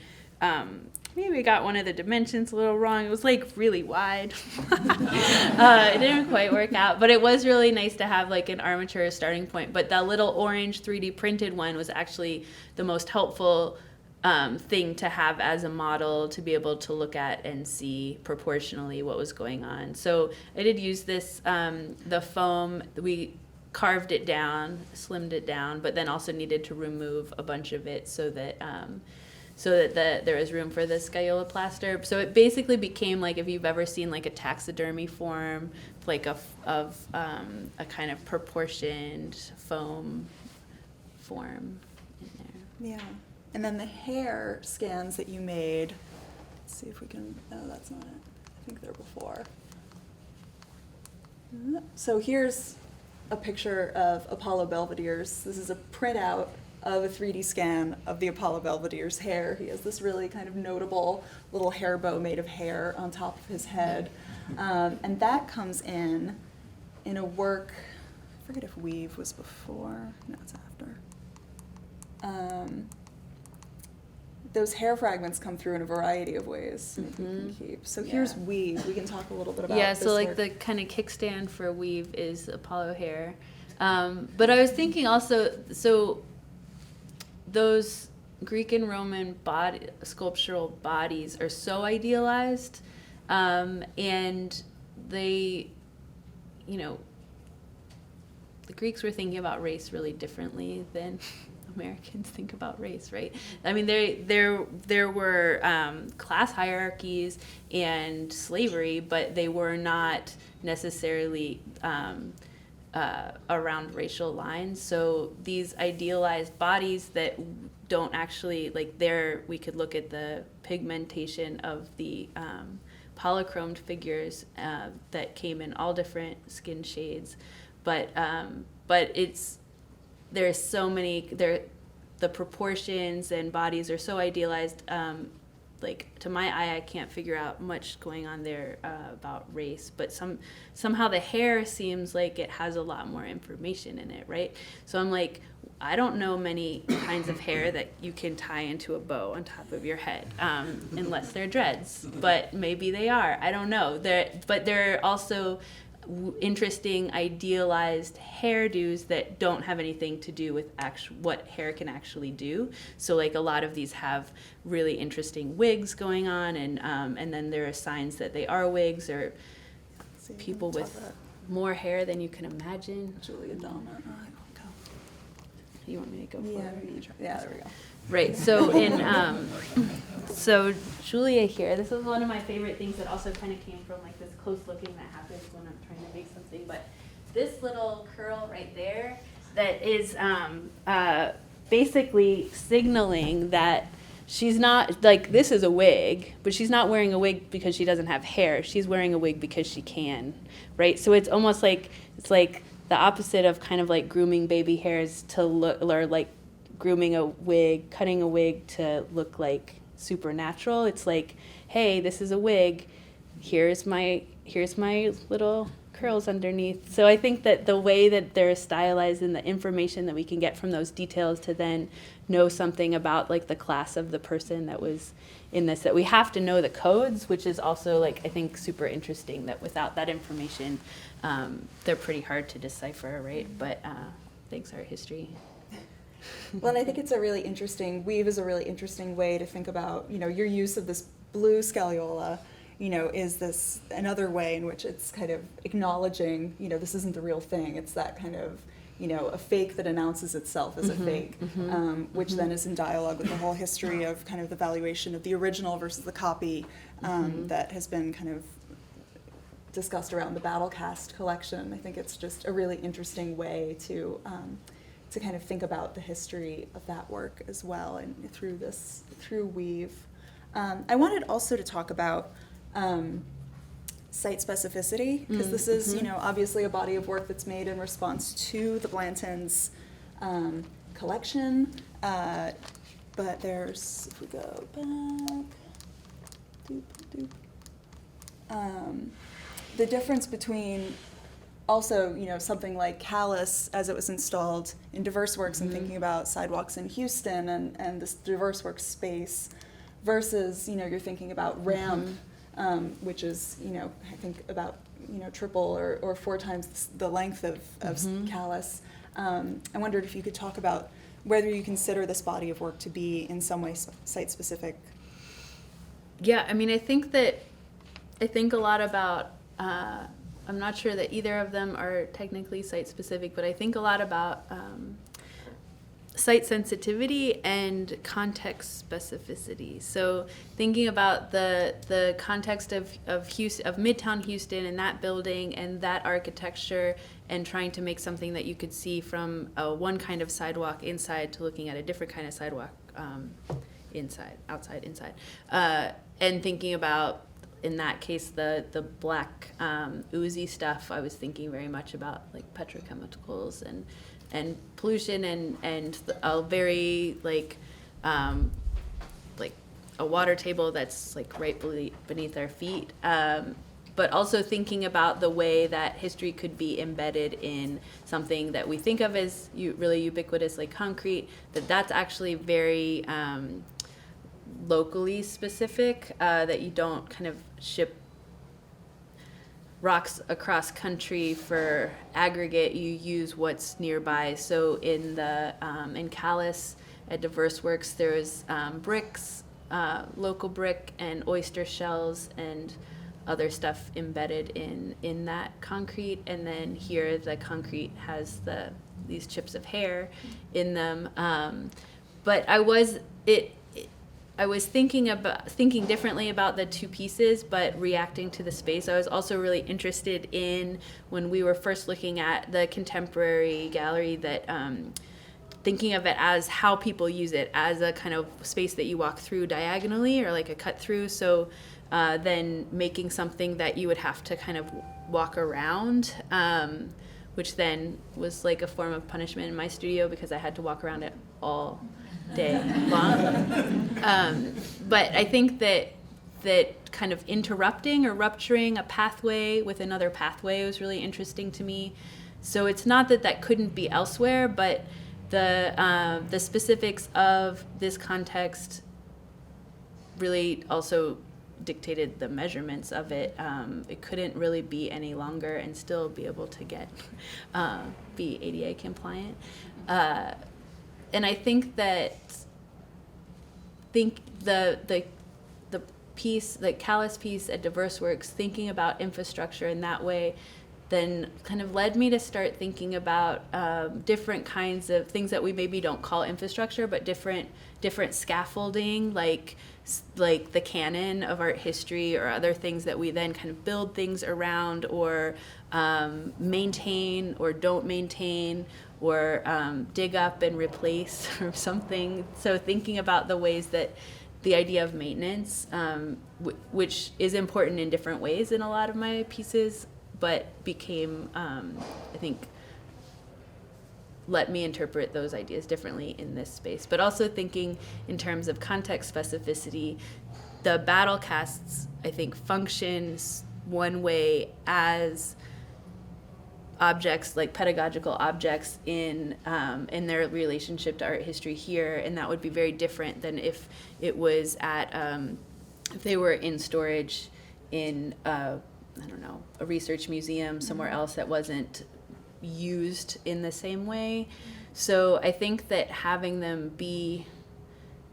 maybe got one of the dimensions a little wrong. It was like really wide. It didn't quite work out, but it was really nice to have like an armature starting point. But that little orange 3D printed one was actually the most helpful thing to have as a model, to be able to look at and see proportionally what was going on. So I did use this, the foam, we carved it down, slimmed it down, but then also needed to remove a bunch of it so that there was room for the Scaiola plaster. So it basically became like, if you've ever seen like a taxidermy form, like of a kind of proportioned foam form in there. Yeah. And then the hair scans that you made, let's see if we can, no, that's not it. I think they're before. So here's a picture of Apollo Belvedere's. This is a printout of a 3D scan of the Apollo Belvedere's hair. He has this really kind of notable little hair bow made of hair on top of his head. And that comes in a work, I forget if weave was before, no, it's after. Those hair fragments come through in a variety of ways. We can keep. So here's weave. We can talk a little bit about this so like work. the kind of kickstand for weave is Apollo hair. But I was thinking also, so those Greek and Roman sculptural bodies are so idealized, and they, the Greeks were thinking about race really differently than Americans think about race, right? I mean, there were class hierarchies and slavery, but they were not necessarily around racial lines. So these idealized bodies that don't actually, like, we could look at the pigmentation of the polychromed figures that came in all different skin shades, but there's so many the proportions and bodies are so idealized. Like, to my eye, I can't figure out much going on there about race, but somehow the hair seems like it has a lot more information in it, right? So I'm like, I don't know many kinds of hair that you can tie into a bow on top of your head, unless they're dreads, but maybe they are. I don't know. But there are also interesting idealized hairdos that don't have anything to do with what hair can actually do. So, like, a lot of these have really interesting wigs going on, and then there are signs that they are wigs, or people with more hair than you can imagine. Julia Dahmer. You want me to go for it? Yeah, there we go. Right. So so Julia here, this is one of my favorite things that also kind of came from, like, this close looking that happens when I'm trying to make something. But this little curl right there, that is basically signaling that she's not, like, this is a wig, but she's not wearing a wig because she doesn't have hair. She's wearing a wig because she can, right? So it's almost like, it's like the opposite of kind of like grooming baby hairs to look, or like grooming a wig, cutting a wig to look like supernatural. It's like, hey, this is a wig. Here's my little curls underneath. So I think that the way that they're stylized and the information that we can get from those details to then know something about, like, the class of the person that was in this, that we have to know the codes, which is also, like, I think super interesting, that without that information, they're pretty hard to decipher, right? But thanks, art history. Well, and I think it's a really interesting, weave is a really interesting way to think about, your use of this blue scagliola, is this another way in which it's kind of acknowledging, this isn't the real thing. It's that kind of, a fake that announces itself as a fake, which then is in dialogue with the whole history of kind of the valuation of the original versus the copy that has been kind of discussed around the Battle Cast collection. I think it's just a really interesting way to kind of think about the history of that work as well, and through weave. I wanted also to talk about site specificity, because this is, obviously a body of work that's made in response to the Blanton's collection, but there's, if we go back, the difference between also, something like Callus, as it was installed in diverse works, and thinking about sidewalks in Houston and this diverse work space, versus, you're thinking about ramp, which is, I think about, triple or four times the length of Callus. I wondered if you could talk about whether you consider this body of work to be in some way site-specific. Yeah, I mean, I think a lot about, I'm not sure that either of them are technically site-specific, but I think a lot about site sensitivity and context specificity. So thinking about the context of Midtown Houston and that building and that architecture, and trying to make something that you could see from one kind of sidewalk inside to looking at a different kind of sidewalk outside, inside. And thinking about, in that case, the black oozy stuff, I was thinking very much about, like, petrochemicals and pollution and a very, like a water table that's, like, right beneath our feet. But also thinking about the way that history could be embedded in something that we think of as really ubiquitous, like concrete, that's actually very locally specific, that you don't kind of ship rocks across country for aggregate, you use what's nearby. So in Callis at Diverse Works, there's bricks, local brick, and oyster shells, and other stuff embedded in that concrete, and then here the concrete has these chips of hair in them. But I was thinking differently about the two pieces, but reacting to the space. I was also really interested in, when we were first looking at the contemporary gallery, that thinking of it as how people use it as a kind of space that you walk through diagonally, or like a cut through. So then making something that you would have to kind of walk around, which then was like a form of punishment in my studio because I had to walk around it all day long. But I think that kind of interrupting or rupturing a pathway with another pathway was really interesting to me. So it's not that couldn't be elsewhere, but the specifics of this context really also dictated the measurements of it. It couldn't really be any longer and still be able to be ADA compliant. And I think that the piece, the Callus piece at Diverse Works, thinking about infrastructure in that way, then kind of led me to start thinking about different kinds of things that we maybe don't call infrastructure, but different scaffolding, like the canon of art history, or other things that we then kind of build things around, or maintain or don't maintain, or dig up and replace or something. So thinking about the ways that the idea of maintenance, which is important in different ways in a lot of my pieces, but became, I think, let me interpret those ideas differently in this space. But also thinking in terms of context specificity, the battle casts, I think, functions one way as objects, like pedagogical objects in their relationship to art history here, and that would be very different than if it was at, if they were in storage in a research museum somewhere else that wasn't used in the same way. So I think that having them be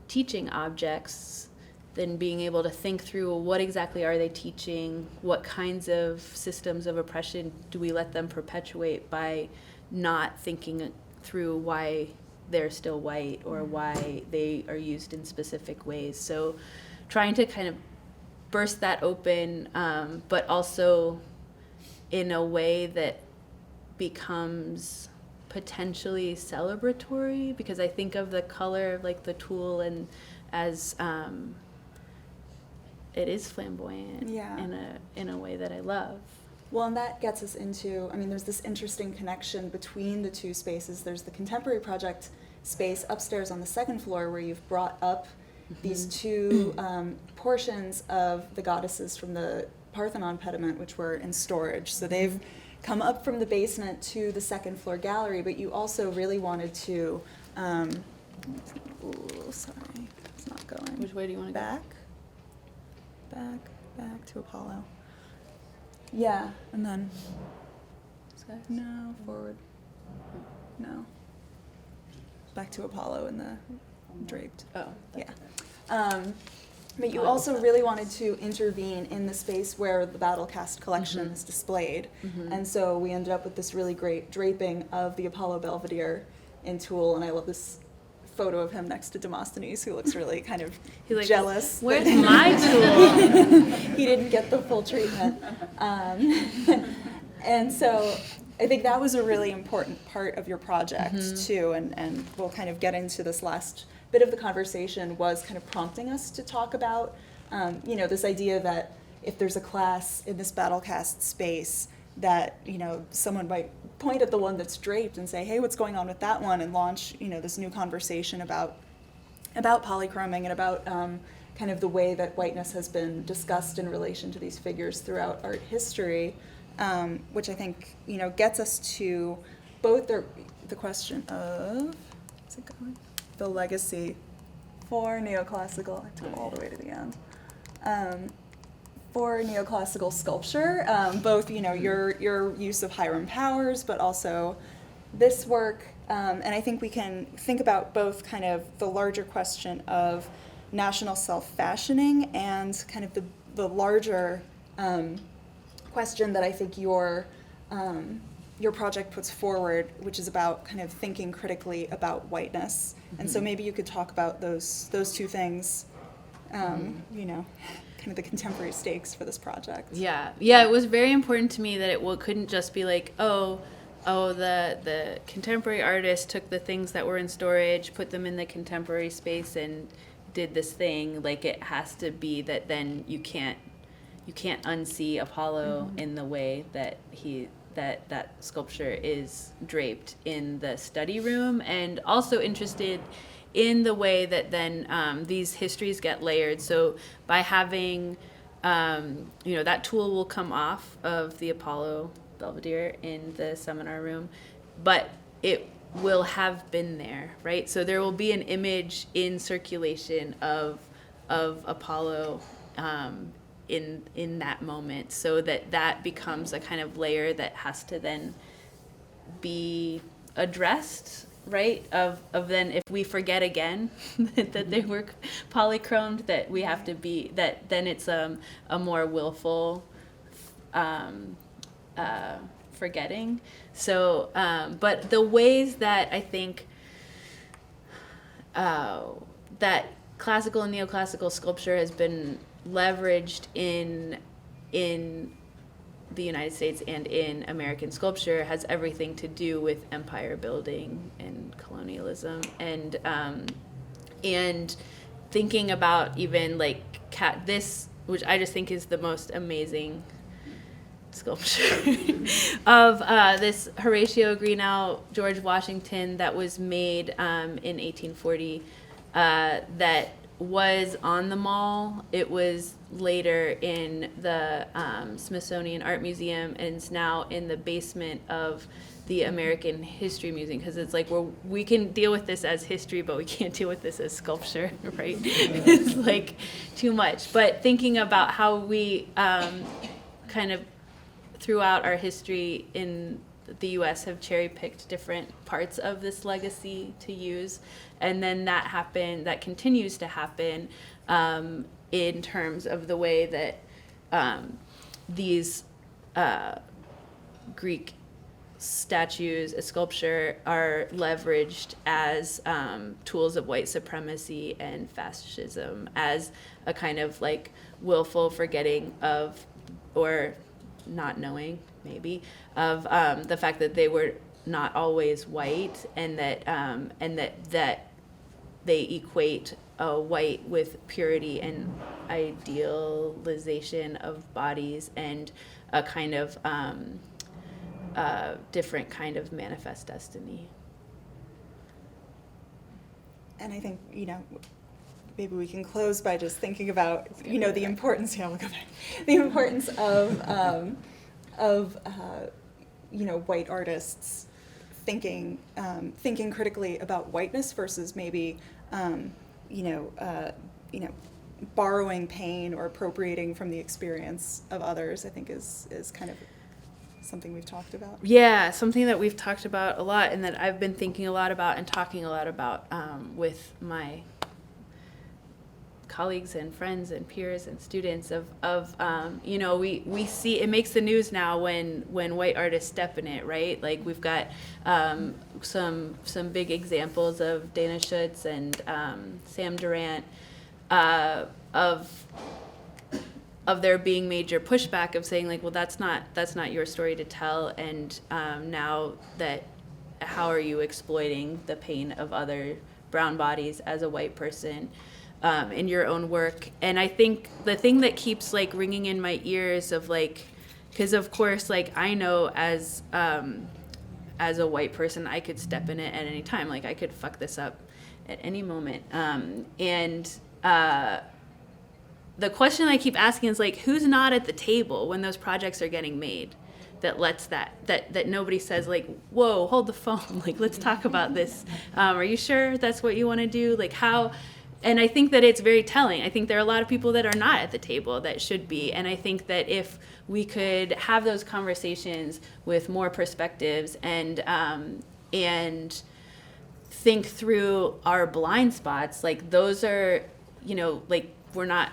teaching objects, then being able to think through, well, what exactly are they teaching? What kinds of systems of oppression do we let them perpetuate by not thinking through why they're still white, or why they are used in specific ways? So trying to kind of burst that open, but also in a way that becomes potentially celebratory, because I think of the color of like the tulle and as it is flamboyant, in a way that I love. Well, and that gets us into, there's this interesting connection between the two spaces. There's the contemporary project space upstairs on the second floor, where you've brought up these two portions of the goddesses from the Parthenon pediment, which were in storage. So they've come up from the basement to the second floor gallery, but you also really wanted to, it's not going. Which way do you want to go? Back to Apollo. Yeah, and then, no, forward. No. Back to Apollo and the draped. Oh. Yeah. But you also really wanted to intervene in the space where the battle cast collection is displayed. And so we ended up with this really great draping of the Apollo Belvedere in tulle, and I love this photo of him next to Demosthenes, who looks really kind of jealous. Where's my tool? He didn't get the full treatment. And so I think that was a really important part of your project, too, and we'll kind of get into this last bit of the conversation, was kind of prompting us to talk about, this idea that if there's a class in this battle cast space, that, someone might point at the one that's draped and say, hey, what's going on with that one, and launch, this new conversation about polychroming and about kind of the way that whiteness has been discussed in relation to these figures throughout art history, which I think, gets us to both the question of, is it going? The legacy for neoclassical, I have to go all the way to the end, for neoclassical sculpture, both, your use of Hiram Powers, but also this work, and I think we can think about both kind of the larger question of national self-fashioning and kind of the larger question that I think your project puts forward, which is about kind of thinking critically about whiteness. And so maybe you could talk about those two things, you know, kind of the contemporary stakes for this project. Yeah, it was very important to me that it couldn't just be like, the contemporary artist took the things that were in storage, put them in the contemporary space, and did this thing. Like, it has to be that then you can't unsee Apollo in the way that that sculpture is draped in the study room, and also interested in the way that then these histories get layered. So by having, that tool will come off of the Apollo Belvedere in the seminar room, but it will have been there, right? So there will be an image in circulation of Apollo in that moment, so that becomes a kind of layer that has to then be addressed, right? Of then, if we forget again that they were polychromed, that we have to be, that then it's a more willful forgetting. So, but the ways that I think that classical and neoclassical sculpture has been leveraged in the United States and in American sculpture has everything to do with empire building and colonialism, and thinking about even like this, which I just think is the most amazing sculpture of this Horatio Greenough George Washington that was made in 1840, that was on the mall. It was later in the Smithsonian Art Museum, and it's now in the basement of the American History Museum, because it's like we can deal with this as history, but we can't deal with this as sculpture, right? It's like too much. But thinking about how we kind of throughout our history in the U.S. have cherry-picked different parts of this legacy to use, and then that continues to happen in terms of the way that these Greek statues, sculpture, are leveraged as tools of white supremacy and fascism, as a kind of like willful forgetting of, or not knowing maybe, of the fact that they were not always white, and that they equate white with purity and idealization of bodies, and a kind of different kind of manifest destiny. And I think, maybe we can close by just thinking about, the importance, we'll go back, the importance of white artists thinking critically about whiteness versus maybe, borrowing pain or appropriating from the experience of others, I think is kind of something we've talked about. Yeah, something that we've talked about a lot, and that I've been thinking a lot about and talking a lot about with my colleagues and friends and peers and students of we see it makes the news now when white artists step in it, right? Like, we've got some big examples of Dana Schutz and Sam Durant of there being major pushback of saying, like, well, that's not your story to tell, and now that, how are you exploiting the pain of other brown bodies as a white person in your own work? And I think the thing that keeps like ringing in my ears of like, because of course, like, I know as a white person, I could step in it at any time. Like, I could fuck this up at any moment. The question I keep asking is, like, who's not at the table when those projects are getting made? That lets that nobody says, like, whoa, hold the phone, like, let's talk about this. Are you sure that's what you want to do? Like, how? And I think that it's very telling. I think there are a lot of people that are not at the table that should be. And I think that if we could have those conversations with more perspectives and think through our blind spots, like, those are, like, we're not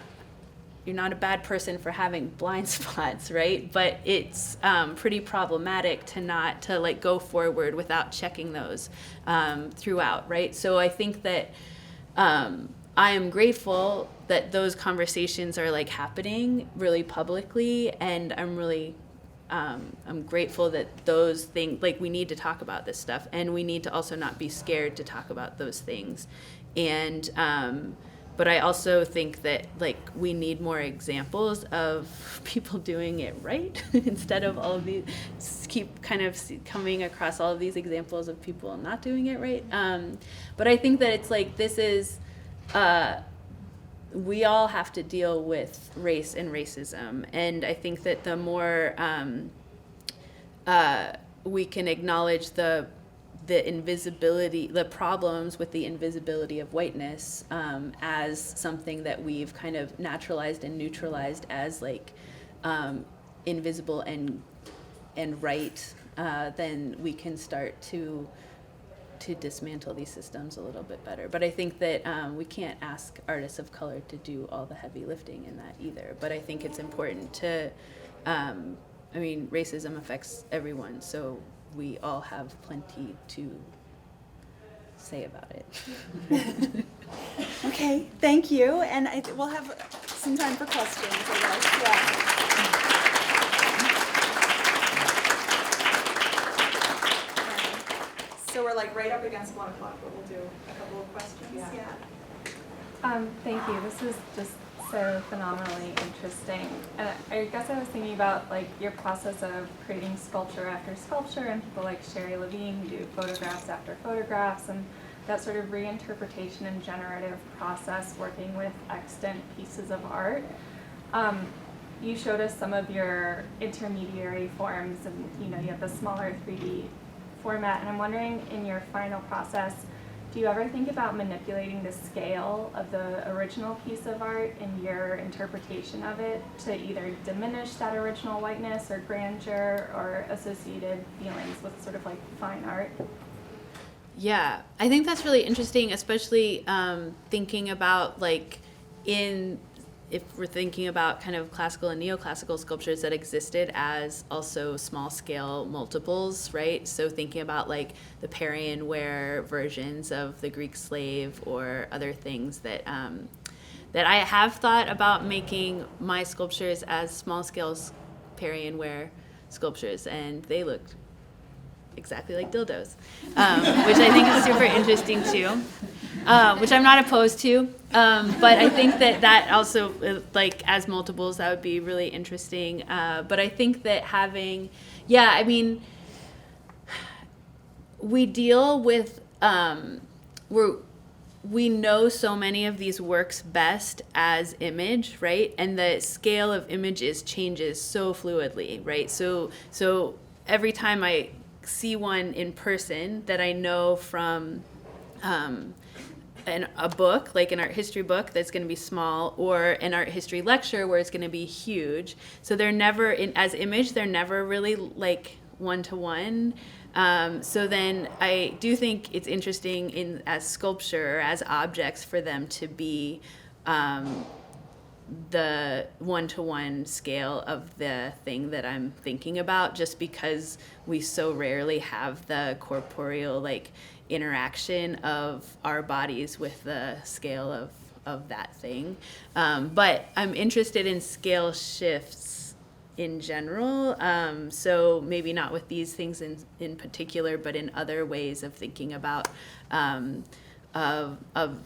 not a bad person for having blind spots, right? But it's pretty problematic to like go forward without checking those throughout, right? So I think that I am grateful that those conversations are like happening really publicly, and I'm grateful that those things, like, we need to talk about this stuff, and we need to also not be scared to talk about those things. And but I also think that, like, we need more examples of people doing it right instead of all of these, keep kind of coming across all of these examples of people not doing it right. But I think that it's like, this is, we all have to deal with race and racism. And I think that the more we can acknowledge the invisibility, the problems with the invisibility of whiteness as something that we've kind of naturalized and neutralized as like invisible and right, then we can start to dismantle these systems a little bit better. But I think that we can't ask artists of color to do all the heavy lifting in that either. But I think it's important to, I mean, racism affects everyone, so we all have plenty to say about it. Okay, thank you. And we'll have some time for questions, I guess. Yeah. So we're like right up against 1 o'clock, but we'll do a couple of questions. Yeah. Thank you. This is just so phenomenally interesting. And I guess I was thinking about like your process of creating sculpture after sculpture, and people like Sherry Levine who do photographs after photographs, and that sort of reinterpretation and generative process working with extant pieces of art. You showed us some of your intermediary forms, and you have the smaller 3D format, and I'm wondering, in your final process, do you ever think about manipulating the scale of the original piece of art in your interpretation of it to either diminish that original whiteness or grandeur or associated feelings with sort of like fine art? Yeah, I think that's really interesting, especially thinking about like if we're thinking about kind of classical and neoclassical sculptures that existed as also small scale multiples, right? So thinking about like the Parian ware versions of the Greek slave or other things that that I have thought about making my sculptures as small scale Parian ware sculptures, and they look exactly like dildos, which I think is super interesting too, which I'm not opposed to. But I think that also, like, as multiples, that would be really interesting. But I think that having, I mean, we deal with, we know so many of these works best as image, right? And the scale of images changes so fluidly, right? So every time I see one in person that I know from a book, like an art history book that's going to be small, or an art history lecture where it's going to be huge. So they're never, as image, they're never really like one-to-one. So then I do think it's interesting as sculpture, as objects, for them to be the one-to-one scale of the thing that I'm thinking about, just because we so rarely have the corporeal like interaction of our bodies with the scale of that thing. But I'm interested in scale shifts in general, so maybe not with these things in particular, but in other ways of thinking about of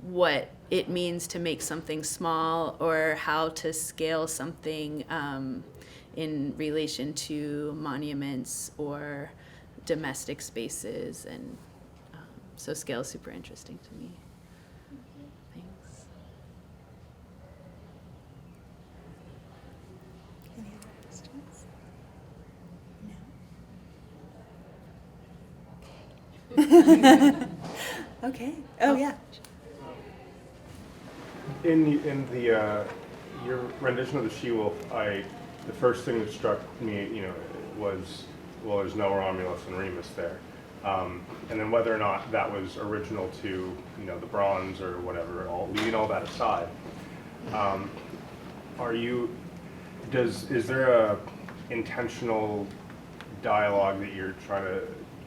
what it means to make something small, or how to scale something in relation to monuments or domestic spaces. And so scale is super interesting to me. Thanks. Any other questions? No. Okay. Oh, yeah. In the your rendition of the She-Wolf, the first thing that struck me, was, well, there's no Romulus and Remus there, and then whether or not that was original to the bronze or whatever, leaving all that aside, Is there a intentional dialogue that you're trying to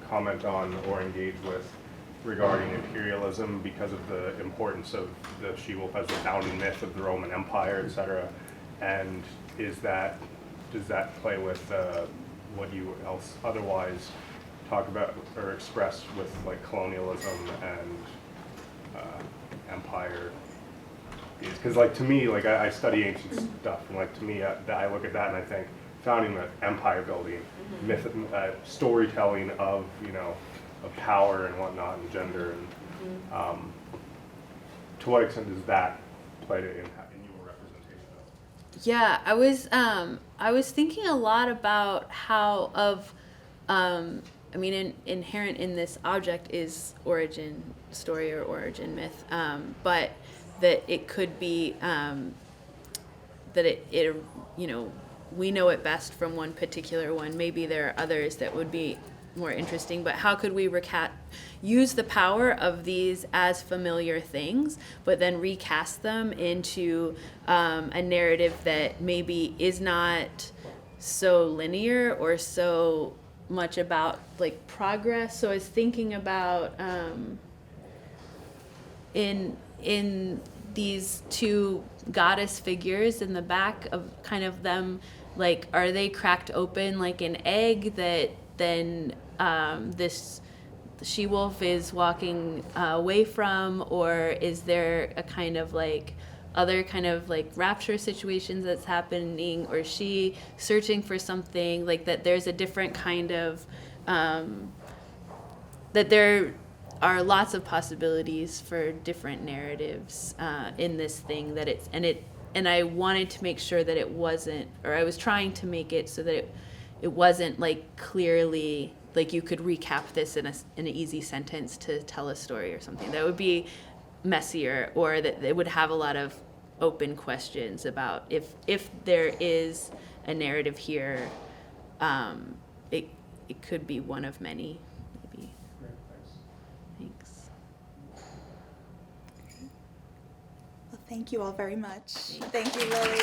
comment on or engage with regarding imperialism because of the importance of the she-wolf as the founding myth of the Roman Empire, et cetera? And does that play with what you else otherwise talk about or express with like colonialism and empire? Because like to me, like I study ancient stuff, and like to me, I look at that and I think founding the empire building, myth, storytelling of of power and whatnot and gender, and to what extent does that play to impact in your representation of? Yeah, I was thinking a lot about how inherent in this object is origin story or origin myth, but that it could be that it we know it best from one particular one. Maybe there are others that would be more interesting, but how could we use the power of these as familiar things, but then recast them into a narrative that maybe is not so linear or so much about like progress. So I was thinking about in these two goddess figures in the back of kind of them, like, are they cracked open like an egg that then this she-wolf is walking away from, or is there a kind of like other kind of like rapture situations that's happening, or is she searching for something, like that there's a different kind of that there are lots of possibilities for different narratives in this thing, that and I wanted to make sure that it wasn't, or I was trying to make it so that it wasn't like clearly like you could recap this in an easy sentence to tell a story or something. That would be messier, or that it would have a lot of open questions about if there is a narrative here, it could be one of many, maybe. Great, thanks. Thanks. Well, thank you all very much. Thank you, Lily.